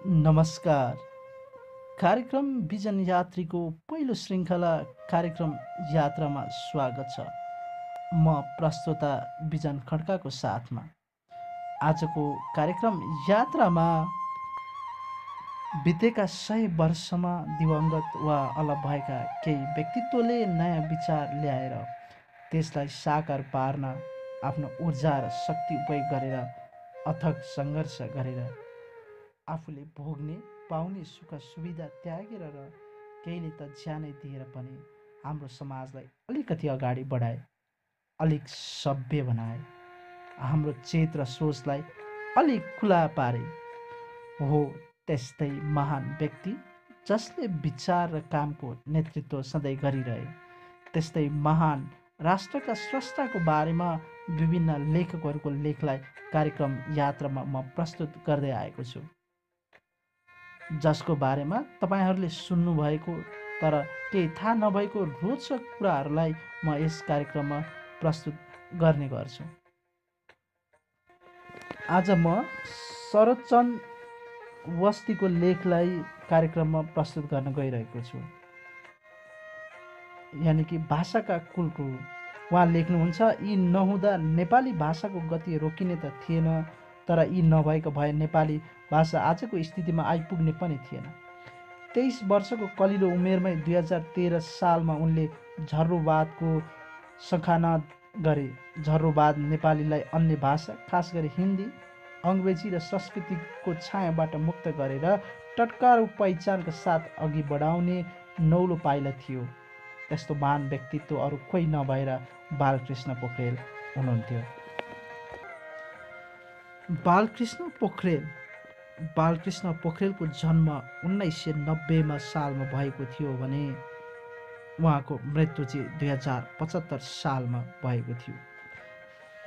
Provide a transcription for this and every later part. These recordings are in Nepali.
नमस्कार। कार्यक्रम विजन यात्रीको पहिलो श्रृङ्खला कार्यक्रम यात्रामा स्वागत छ। म प्रस्तोता विजन खड्काको साथमा। आजको कार्यक्रम यात्रामा बितेका 100 वर्षमा दिवंगत वा अलग भएका केही व्यक्तित्वले नयाँ विचार ल्याएर त्यसलाई साकार पार्न आफ्नो ऊर्जा र शक्ति उपयोग गरेर अथक सङ्घर्ष गरेर आफूले भोग्ने पाउने सुख सुविधा त्यागेर र केहीले त ज्यानै दिएर पनि हाम्रो समाजलाई अलिकति अगाडि बढाए, अलिक सभ्य बनाए, हाम्रो चेत र सोचलाई अलिक खुला पारे। हो त्यस्तै महान व्यक्ति जसले विचार र कामको नेतृत्व सधैँ गरिरहे। त्यस्तै महान राष्ट्रका स्रष्टाको बारेमा विभिन्न लेखकहरूको लेखलाई कार्यक्रम यात्रामा म प्रस्तुत गर्दै आएको छु, जसको बारेमा तपाईँहरूले सुन्नुभएको तर केही थाहा नभएको रोचक कुराहरूलाई म यस कार्यक्रममा प्रस्तुत गर्ने गर्छु। आज म शरदचन्द्र वस्तीको लेखलाई कार्यक्रममा प्रस्तुत गर्न गइरहेको छु, यानि कि भाषाका कुलगुरु। उहाँ लेख्नुहुन्छ, यी नहुँदा नेपाली भाषाको गति रोकिने त थिएन, तर यी नभएको भए नेपाली भाषा आजको स्थितिमा आइपुग्ने पनि थिएन। 23 वर्षको कलिलो उमेरमै 2013 सालमा उनले झर्रोवादको सखाना गरे। झर्रोवाद नेपालीलाई अन्य भाषा, खास गरी हिन्दी, अङ्ग्रेजी र संस्कृतिको छायाबाट मुक्त गरेर टटकार पहिचानका साथ अघि बढाउने नौलो पाइला थियो। त्यस्तो महान व्यक्तित्व अरू कोही नभएर बालकृष्ण पोखरेल हुनुहुन्थ्यो। बालकृष्ण पोखरेलको जन्म 1990 सालमा भएको थियो भने उहाँको मृत्यु चाहिँ 2075 सालमा भएको थियो।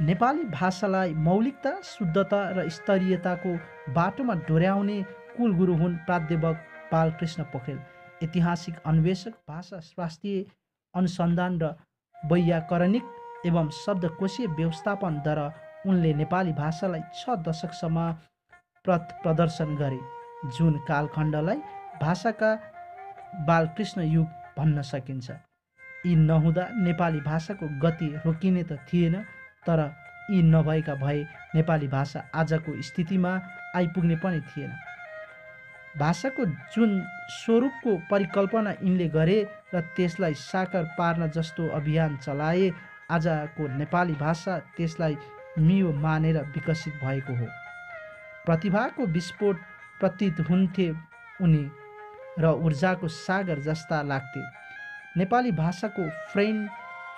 नेपाली भाषालाई मौलिकता, शुद्धता र स्तरीयताको बाटोमा डोर्याउने कुलगुरु हुन् प्राध्यापक बालकृष्ण पोखरेल। ऐतिहासिक अन्वेषक, भाषा शास्त्रीय अनुसन्धान र वैयाकरणिक एवं शब्दकोशीय व्यवस्थापनद्वारा उनले नेपाली भाषालाई 6 दशकसम्म पथ प्रदर्शन गरे, जुन कालखण्डलाई भाषाका बालकृष्ण युग भन्न सकिन्छ। यी नहुँदा नेपाली भाषाको गति रोकिने त थिएन, तर यी नभएका भए नेपाली भाषा आजको स्थितिमा आइपुग्ने पनि थिएन। भाषाको जुन स्वरूपको परिकल्पना यिनले गरे र त्यसलाई साकार पार्न जस्तो अभियान चलाए, आजको नेपाली भाषा त्यसलाई मियो मानेर विकसित भएको हो। प्रतिभाको विस्फोट प्रतीत हुन्थे उनी र ऊर्जाको सागर जस्ता लाग्थे। नेपाली भाषाको फ्रेन्ड,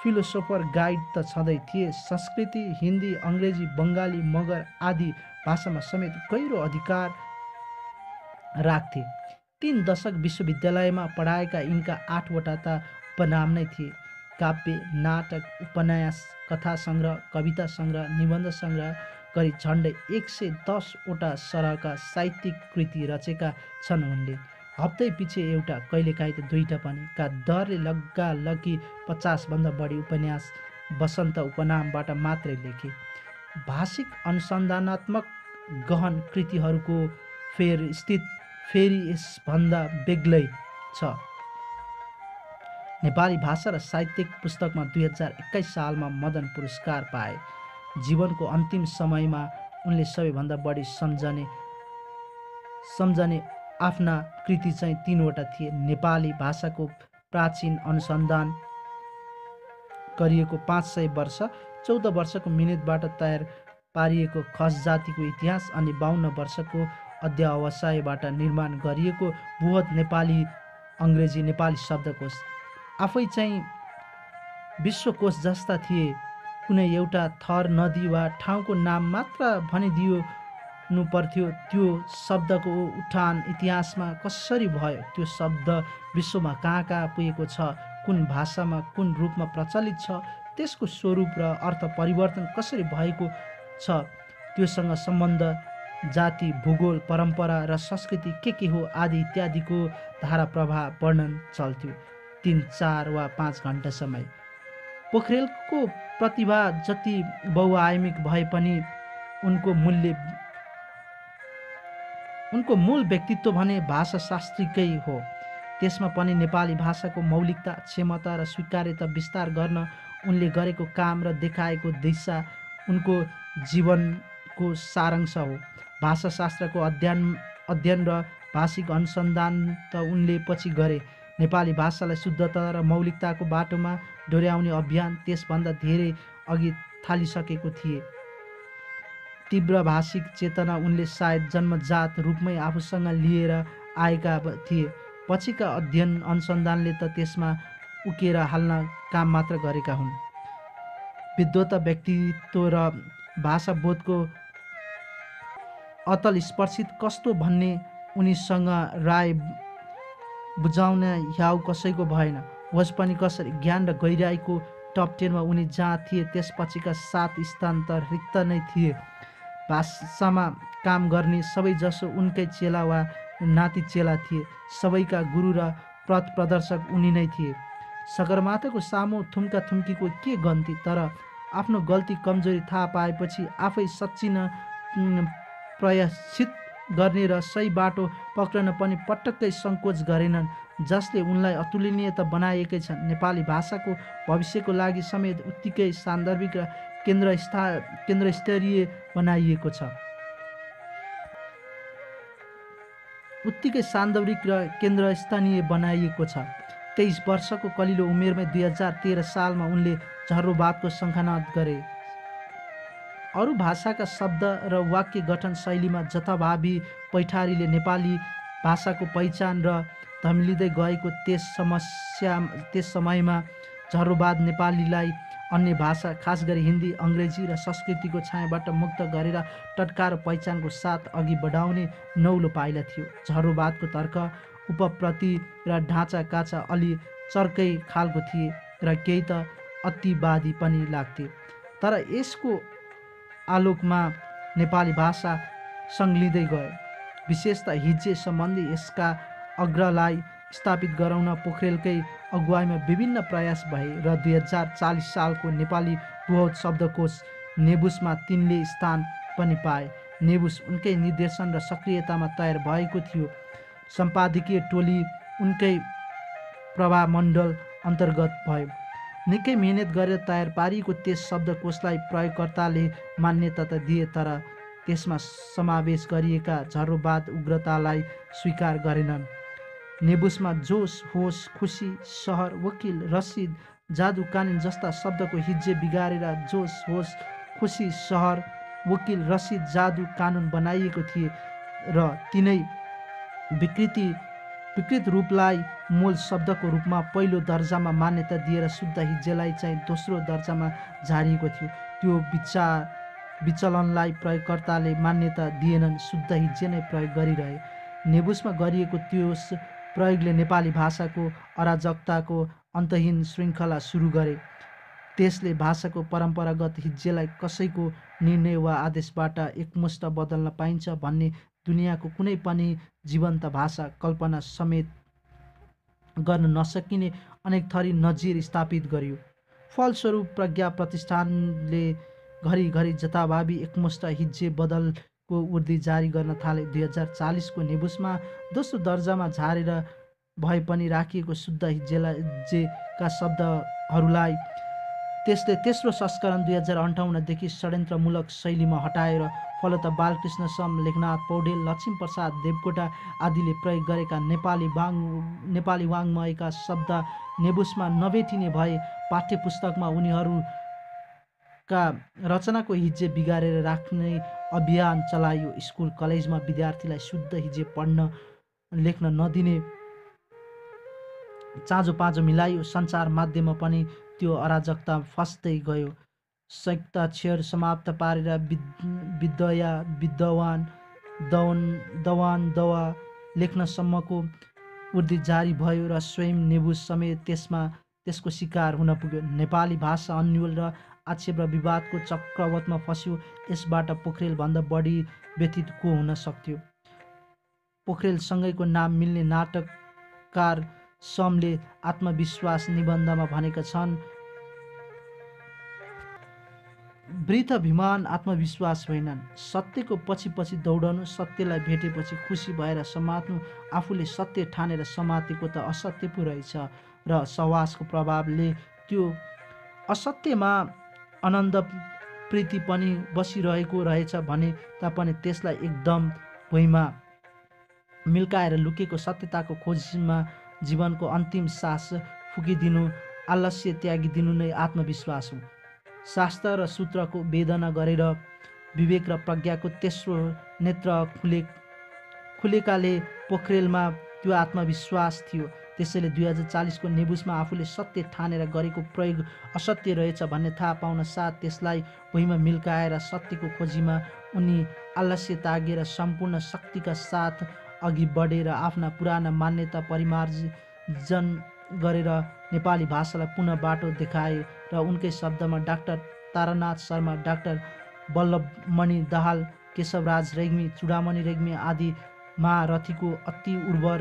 फिलोसोफर, गाइड त छँदै थिए, संस्कृति, हिन्दी, अङ्ग्रेजी, बङ्गाली, मगर आदि भाषामा समेत गहिरो अधिकार राख्थे। 3 दशक विश्वविद्यालयमा पढाएका यिनका 8वटा त उपनाम नै थिए। काव्य, नाटक, उपन्यास, कथा सङ्ग्रह, कविता सङ्ग्रह, निबन्ध सङ्ग्रह गरी झन्डै 110वटा सरहका साहित्यिक कृति रचेका छन् उनले। हप्तै पछि एउटा, कहिलेकाहीँ त 2टा पनि का दरले लग्गालग्गी 50भन्दा बढी उपन्यास वसन्त उपनामबाट मात्रै लेखे। भाषिक अनुसन्धानात्मक गहन कृतिहरूको फेरि यसभन्दा बेग्लै छ। नेपाली भाषा र साहित्यिक पुस्तकमा 2021 सालमा मदन पुरस्कार पाए। जीवनको अन्तिम समयमा उनले सबैभन्दा बढी सम्झने आफ्ना कृति चाहिँ 3वटा थिए। नेपाली भाषाको प्राचीन अनुसन्धान गरिएको 500 वर्ष, 14 वर्षको मिहिनेतबाट तयार पारिएको खस जातिको इतिहास अनि 52 वर्षको अध्यवसायबाट निर्माण गरिएको बृहत नेपाली अङ्ग्रेजी नेपाली शब्दकोश आफै चाहिँ विश्वकोश जस्ता थिए। कुनै एउटा थर, नदी वा ठाउँको नाम मात्र भनिदिनु पर्थ्यो, त्यो शब्दको उठान इतिहासमा कसरी भयो, त्यो शब्द विश्वमा कहाँ कहाँ पुगेको छ, कुन भाषामा कुन रूपमा प्रचलित छ, त्यसको स्वरूप र अर्थ परिवर्तन कसरी भएको छ, त्योसँग सम्बन्ध, जाति, भूगोल, परम्परा र संस्कृति के हो आदि इत्यादिको धारा प्रवाह वर्णन चल्थ्यो 3, 4 वा 5 घण्टा समय। पोखरेलको प्रतिभा जति बहुआयामिक भए पनि उनको मूल्य उनको मूल व्यक्तित्व भने भाषाशास्त्रीकै हो। त्यसमा पनि नेपाली भाषाको मौलिकता, क्षमता र स्वीकार्यता विस्तार गर्न उनले गरेको काम र देखाएको दिशा उनको जीवनको सारांश हो। भाषाशास्त्रको अध्ययन र भाषिक अनुसन्धान त उनले पछि गरे। नेपाली भाषालाई शुद्धता र मौलिकताको बाटोमा डोर्याउने अभियान त्यसभन्दा धेरै अघि थालिसकेको थिए। तीव्र भाषिक चेतना उनले सायद जन्मजात रूपमै आफूसँग लिएर आएका थिए। पछिका अध्ययन अनुसन्धानले त त्यसमा उकेर हाल्न काम मात्र गरेका हुन्। विद्वता, व्यक्तित्व र भाषाबोधको अतल स्पर्शित कस्तो भन्ने उनीसँग राय बुझाउन ह्याउ कसैको भएन। होस् पनि कसरी, ज्ञान र गहिराईको टप 10 मा उनी जहाँ थिए त्यसपछिका 7 स्थान त रिक्त नै थिए। भाषामा काम गर्ने सबैजसो उनकै चेला वा नाति चेला थिए। सबैका गुरु र पथ प्रदर्शक उनी नै थिए। सगरमाथाको सामु थुम्का थुम्कीको के गन्ती, तर आफ्नो गल्ती कमजोरी थाहा पाएपछि आफै सच्चिन प्रयासित गर्ने र सही बाटो पक्रन पनि पटक्कै सङ्कोच गरेनन्, जसले उनलाई अतुलनीय बनाएकै छन्। नेपाली भाषाको भविष्यको लागि समेत उत्तिकै सान्दर्भिक र केन्द्रस्तरीय बनाइएको छ। उत्तिकै सान्दर्भिक र केन्द्रस्थानीय बनाइएको छ। 23 वर्षको कलिलो उमेरमै 2013 सालमा उनले झर्रोबादको शङ्खनाद गरे। अरू भाषाका शब्द र वाक्य गठन शैलीमा जथाभावी पैठारीले नेपाली भाषाको पहिचान र धमिलिँदै गएको त्यस समयमा झर्रोबाद नेपालीलाई अन्य भाषा, खास गरी हिन्दी, अङ्ग्रेजी र संस्कृतिको छायाबाट मुक्त गरेर टटका र पहिचानको साथ अघि बढाउने नौलो पाइला थियो। झर्रोबादको तर्क, उपप्रति र ढाँचा काचा अलि चर्कै खालको थिए र केही त अतिवादी पनि लाग्थे। तर यसको आलोकमा नेपाली भाषा सङ्लिँदै गयो। विशेषतः हिज्जे सम्बन्धी यसका अग्रलाई स्थापित गराउन पोखरेलकै अगुवाईमा विभिन्न प्रयास भए र 2040 सालको नेपाली बुहौत शब्दकोश नेबुसमा तिनले स्थान पनि पाए। नेबुस उनकै निर्देशन र सक्रियतामा तयार भएको थियो। सम्पादकीय टोली उनकै प्रभामण्डल अन्तर्गत भयो। निकै मेहनत गरेर तयार पारिएको त्यस शब्दकोशलाई प्रयोगकर्ताले मान्यता त दिए, तर त्यसमा समावेश गरिएका झर्रोवाद उग्रतालाई स्वीकार गरेनन्। नेबुसमा जोस, होस, खुसी, सहर, वकिल, रसिद, जादु, कानुन जस्ता शब्दको हिज्जे बिगारेर जोस, होस, खुसी, सहर, वकिल, रसिद, जादु, कानुन बनाइएको थिए र तिनै विकृत रूपलाई मूल शब्दको रूपमा पहिलो दर्जामा मान्यता दिएर शुद्ध हिज्जेलाई चाहिँ दोस्रो दर्जामा झारिएको थियो। त्यो विचलनलाई प्रयोगकर्ताले मान्यता दिएनन्, शुद्ध हिज्जे नै प्रयोग गरिरहे। नेबुसमा गरिएको त्यो प्रयोगले नेपाली भाषाको अराजकताको अन्तहीन श्रृङ्खला सुरु गरे। त्यसले भाषाको परम्परागत हिज्जेलाई कसैको निर्णय वा आदेशबाट एकमुष्ट बदल्न पाइन्छ भन्ने दुनियाँको कुनै पनि जीवन्त भाषा कल्पना समेत गर्न नसकिने अनेक थरी नजिर स्थापित गरियो। फलस्वरूप प्रज्ञा प्रतिष्ठानले घरिघरि जथाभावी एकमुष्ट हिज्जे बदलको उर्दी जारी गर्न थाले। 2040 को नेबुसमा दोस्रो दर्जामा झारेर भए पनि राखिएको शुद्ध हिज्जेका शब्दहरूलाई त्यसले तेस्रो संस्करण 2058 देखि षड्यन्त्रमूलक शैलीमा हटाएर फलत बालकृष्ण सम, लेखनाथ पौडेल, लक्ष्मीप्रसाद देवकोटा आदिले प्रयोग गरेका नेपाली वाङ्मयका शब्द नेबुसमा नभेटिने भए पाठ्यपुस्तकमा उनीहरूका रचनाको हिज्जे बिगारेर राख्ने अभियान चलाइयो। स्कुल कलेजमा विद्यार्थीलाई शुद्ध हिज्जे पढ्न लेख्न नदिने चाँजो पाँजो मिलाइयो। सञ्चार माध्यममा पनि त्यो अराजकता फस्दै गयो। संयुक्ताक्षर समाप्त पारेर विद्या, विद्वान, दवान, दवा लेख्नसम्मको उर्दी जारी भयो र स्वयं नेबुस समेत त्यसको शिकार हुन पुग्यो। नेपाली भाषा अन्यल र आक्षेप र विवादको चक्रवतमा फस्यो। यसबाट पोखरेलभन्दा बढी व्यथित को हुन सक्थ्यो? पोखरेलसँगैको नाम मिल्ने नाटककार समले आत्मविश्वास निबन्धमा भनेका छन्, वृद्ध भिमान आत्मविश्वास होइनन्। सत्यको पछि पछि दौडनु, सत्यलाई भेटेपछि खुसी भएर समात्नु, आफूले सत्य ठानेर समातेको त असत्य पो रहेछ र सहवासको प्रभावले त्यो असत्यमा आनन्द प्रीति पनि बसिरहेको रहेछ भने तापनि त्यसलाई एकदम भुइँमा मिल्काएर लुकेको सत्यताको खोजीमा जीवनको अन्तिम सास फुकिदिनु, आलस्य त्यागिदिनु नै आत्मविश्वास हो। शास्त्र र सूत्रको वेदना गरेर विवेक र प्रज्ञाको तेस्रो नेत्र खुलेकाले पोखरेलमा त्यो आत्मविश्वास थियो। त्यसैले 2040को नेबुसमा आफूले सत्य ठानेर गरेको प्रयोग असत्य रहेछ भन्ने थाहा पाउन साथ त्यसलाई भुइँमा मिल्काएर सत्यको खोजीमा उनी आलस्य त्यागेर सम्पूर्ण शक्तिका साथ अघि बढेर आफ्ना पुराना मान्यता परिमार्जन गरेर नेपाली भाषालाई पुनः बाटो देखाए र उनकै शब्दमा डाक्टर तारानाथ शर्मा, डाक्टर वल्लभमणि दाहाल, केशवराज रेग्मी, चुडामणि रेग्मी आदि महारथीको अति उर्वर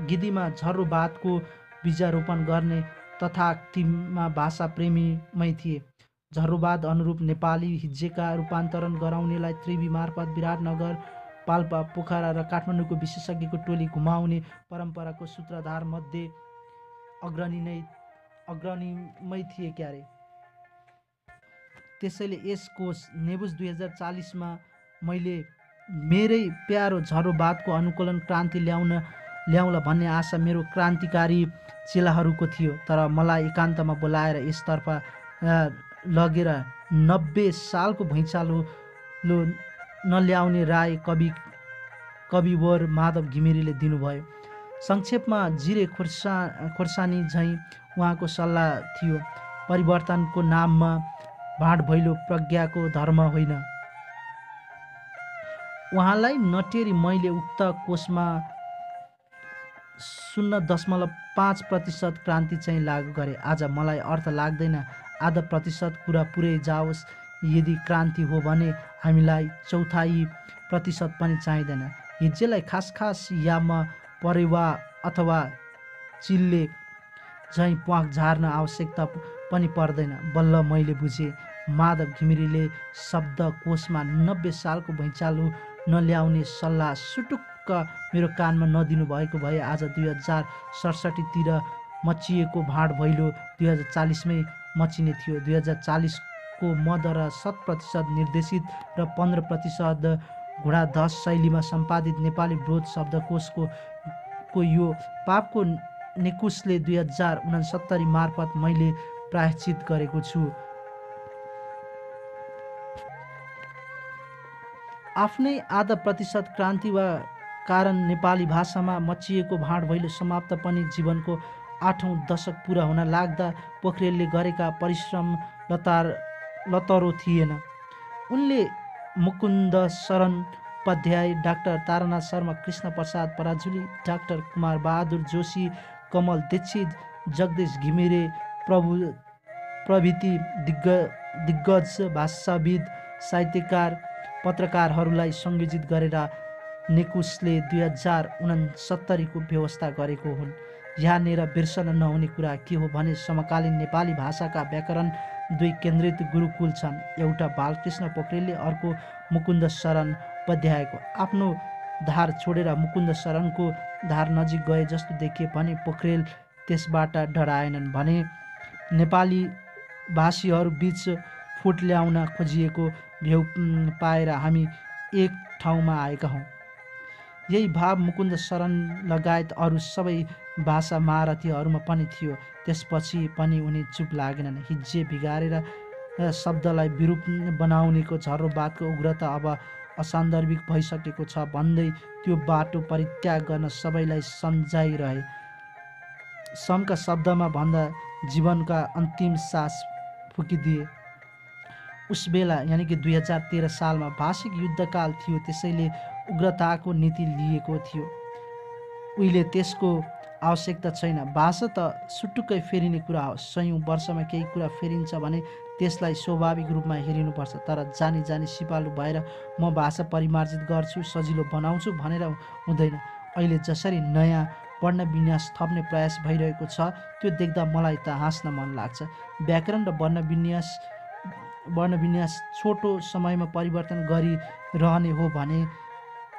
गिद्धीमा झर्रोवादको बीजारोपण गर्ने तथाकथितमा भाषा प्रेमीमै थिए। झर्रोवाद अनुरूप नेपाली हिज्जेका रूपान्तरण गराउनेलाई त्रिवी मार्फत विराटनगर, पाल्पा, पोखरा र काठमाडौँको विशेषज्ञको टोली घुमाउने परम्पराको सूत्रधार मध्ये अग्रणीमै थिए क्यारे। त्यसैले यस कोष नेबुस 2040मा मैले मेरै प्यारो झर्रोवादको अनुकूलन क्रान्ति ल्याउला भन्ने आशा मेरो क्रान्तिकारी चेलाहरूको थियो। तर मलाई एकान्तमा बोलाएर यसतर्फ लगेर 90 सालको भुइँचालो नल्याउने राय कविवर माधव घिमिरेले दिनुभयो। संक्षेपमा जिरे खोर्सानी झैँ उहाँको सल्लाह थियो, परिवर्तनको नाममा भाँडभैलो प्रज्ञाको धर्म होइन। उहाँलाई नटेरी मैले उक्त कोषमा 0.5% क्रान्ति चाहिँ लागू गरे। आज मलाई अर्थ लाग्दैन, 0.5% कुरा पुरै जाओस्। यदि क्रान्ति हो भने हामीलाई 0.25% पनि चाहिँदैन। हिज्जेलाई खास याममा परेवा अथवा चिल्ले झैँ प्वाख झार्न आवश्यकता पनि पर्दैन। बल्ल मैले बुझेँ। माधव घिमिरेले शब्दकोशमा 90 सालको भुइँचालो नल्याउने सल्लाह सुटुक्क मेरो कानमा नदिनु भएको भए आज 2067तिर मचिएको भाँडभैलो 2040मै मचिने थियो। 2040को मदर 7% निर्देशित र 15% घोडाधस शैलीमा सम्पादित नेपाली ब्रोध शब्दकोशको यो पापको निकुशले 2069 मार्फत मैले प्रायश्चित गरेको छु। आफ्नै 0.5% क्रान्ति वा कारण नेपाली भाषामा मचिएको भाँडभैलो समाप्त पनि जीवनको 8औं दशक पुरा हुन लाग्दा पोखरेलले गरेका परिश्रम लतरो थिएन। उनले मुकुन्द शरण उपाध्याय, डाक्टर तारानाथ शर्मा, कृष्ण प्रसाद पराजुली, डाक्टर कुमार बहादुर जोशी, कमल दीक्षित, जगदीश घिमिरे प्रभृति दिग्गज भाषाविद, साहित्यकार, पत्रकारहरूलाई संयोजित गरेर नेकुसले 2069को व्यवस्था गरेको हुन्। यहाँनिर बिर्सन नहुने कुरा के हो भने समकालीन नेपाली भाषाका व्याकरण 2 केन्द्रित गुरुकुल छन्। एउटा बालकृष्ण पोखरेलले, अर्को मुकुन्द शरण उपाध्यायको। आफ्नो धार छोडेर मुकुन्द शरणको धार नजिक गए जस्तो देखिए भने पोखरेल त्यसबाट डराएनन् भने नेपाली भाषीहरू बीच फुट ल्याउन खोजिएको भेउ पाएर हामी एक ठाउँमा आएका हौँ। यही भाव मुकुन्द शरण लगायत अरू सबै भाषा महारथीहरूमा पनि थियो। त्यसपछि पनि उनी चुप लागेनन्। हिज्जे बिगारेर शब्दलाई विरूप बनाउनेको झर्रोवादको उग्रता अब असान्दर्भिक भइसकेको छ भन्दै त्यो बाटो परित्याग गर्न सबैलाई सम्झाइरहे। समका शब्दमा भन्दा जीवनका अन्तिम सास फुकिदिए। उसबेला यानि कि 2013 सालमा भाषिक युद्धकाल थियो। त्यसैले उग्रताको नीति लिएको थियो। उहिले त्यसको आवश्यकता छैन। भाषा त सुटुक्कै फेरिने कुरा हो। 100औं वर्षमा केही कुरा फेरिन्छ भने त्यसलाई स्वाभाविक रूपमा हेरिनुपर्छ। तर जानी सिपालु भएर म भाषा परिमार्जित गर्छु, सजिलो बनाउँछु भनेर हुँदैन। अहिले जसरी नयाँ वर्ण विन्यास थप्ने प्रयास भइरहेको छ त्यो देख्दा मलाई त हाँस्न मन लाग्छ। व्याकरण र वर्ण विन्यास वर्णविन्यास छोटो समयमा परिवर्तन गरिरहने हो भने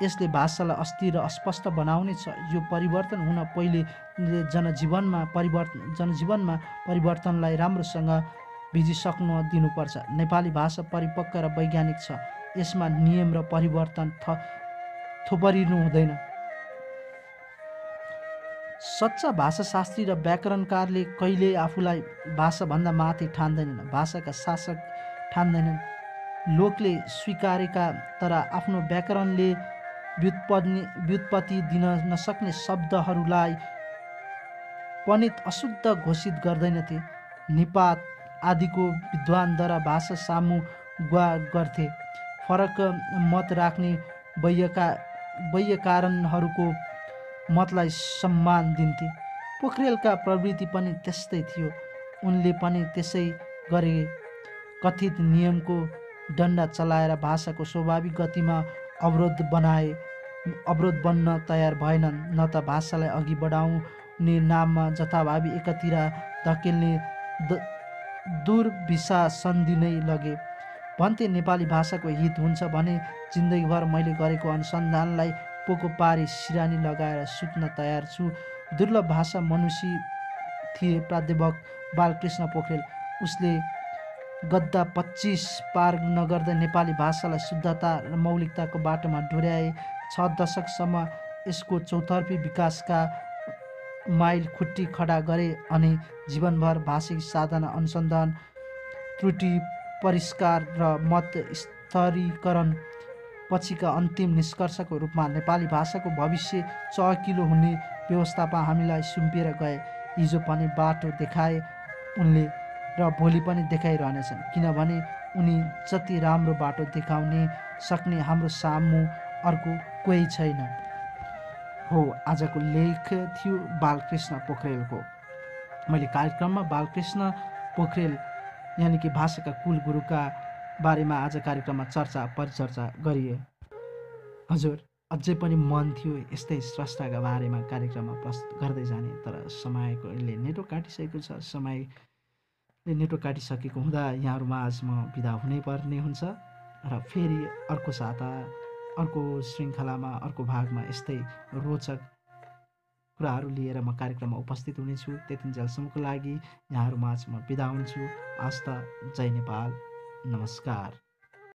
यसले भाषालाई अस्थिर र अस्पष्ट बनाउने छ। यो परिवर्तन हुन पहिले जनजीवनमा परिवर्तनलाई राम्रोसँग भिजिसक्न दिनुपर्छ। नेपाली भाषा परिपक्व र वैज्ञानिक छ। यसमा नियम र परिवर्तन थोपरिनु हुँदैन। सच्चा भाषाशास्त्री र व्याकरणकारले कहिल्यै आफूलाई भाषाभन्दा माथि ठान्दैनन्, भाषाका शासक ठान्दैनन्। लोकले स्वीकारेका तर आफ्नो व्याकरणले व्युत्पत्ति दिन नसक्ने शब्दहरूलाई पनि अशुद्ध घोषित गर्दैनथे। निपात आदिको विद्वानद्वारा भाषा सामु गुहा गर्थे। फरक मत राख्ने वैयाकरणहरूको मतलाई सम्मान दिन्थे। पोखरेलका प्रवृत्ति पनि त्यस्तै थियो। उनले पनि त्यसै गरे। कथित नियमको डन्डा चलाएर भाषाको स्वाभाविक गतिमा अवरोध बन्न तयार भएनन्, न त भाषालाई अघि बढाउने नाममा जथाभावी एकातिर धकेल्ने दुर्विशासन्धि नै लगे। भन्थे नेपाली भाषाको हित हुन्छ भने जिन्दगीभर मैले गरेको अनुसन्धानलाई पोको पारी सिरानी लगाएर सुत्न तयार छु। दुर्लभ भाषा मनुष्य थिए प्राध्यापक बालकृष्ण पोखरेल। उसले गद्दा 25 पार नगर्दै नेपाली भाषालाई शुद्धता र मौलिकताको बाटोमा डोर्याए। 6 दशकसम्म यसको चौतर्फी विकासका माइल खुट्टी खडा गरे अनि जीवनभर भाषिक साधना, अनुसन्धान, त्रुटि परिष्कार र मत स्तरीकरण पछिका अन्तिम निष्कर्षको रूपमा नेपाली भाषाको भविष्य चहकिलो हुने व्यवस्थापन हामीलाई सुम्पिएर गए। हिजो पनि बाटो देखाए उनले र भोलि पनि देखाइरहनेछन्, किनभने उनी जति राम्रो बाटो देखाउने सक्ने हाम्रो सामु अर्को कोही छैन। हो, आजको लेख थियो बालकृष्ण पोखरेलको। मैले कार्यक्रममा बालकृष्ण पोखरेल यानि कि भाषाका कुल गुरुका बारेमा आज कार्यक्रममा परिचर्चा गरिए। हजुर, अझै पनि मन थियो यस्तै स्रष्टाका बारेमा कार्यक्रममा प्रस्तुत गर्दै जाने, तर समयले नेटो काटिसकेको छ। समयले नेटो काटिसकेको हुँदा यहाँहरूमा आज म बिदा हुनै पर्ने हुन्छ र फेरि अर्को साता अर्को श्रृङ्खलामा अर्को भागमा यस्तै रोचक कुराहरू लिएर म कार्यक्रममा उपस्थित हुनेछु। त्यतिन्जेलसम्मको लागि यहाँहरूमा आज म बिदा हुन्छु। हस्त, जय नेपाल, नमस्कार।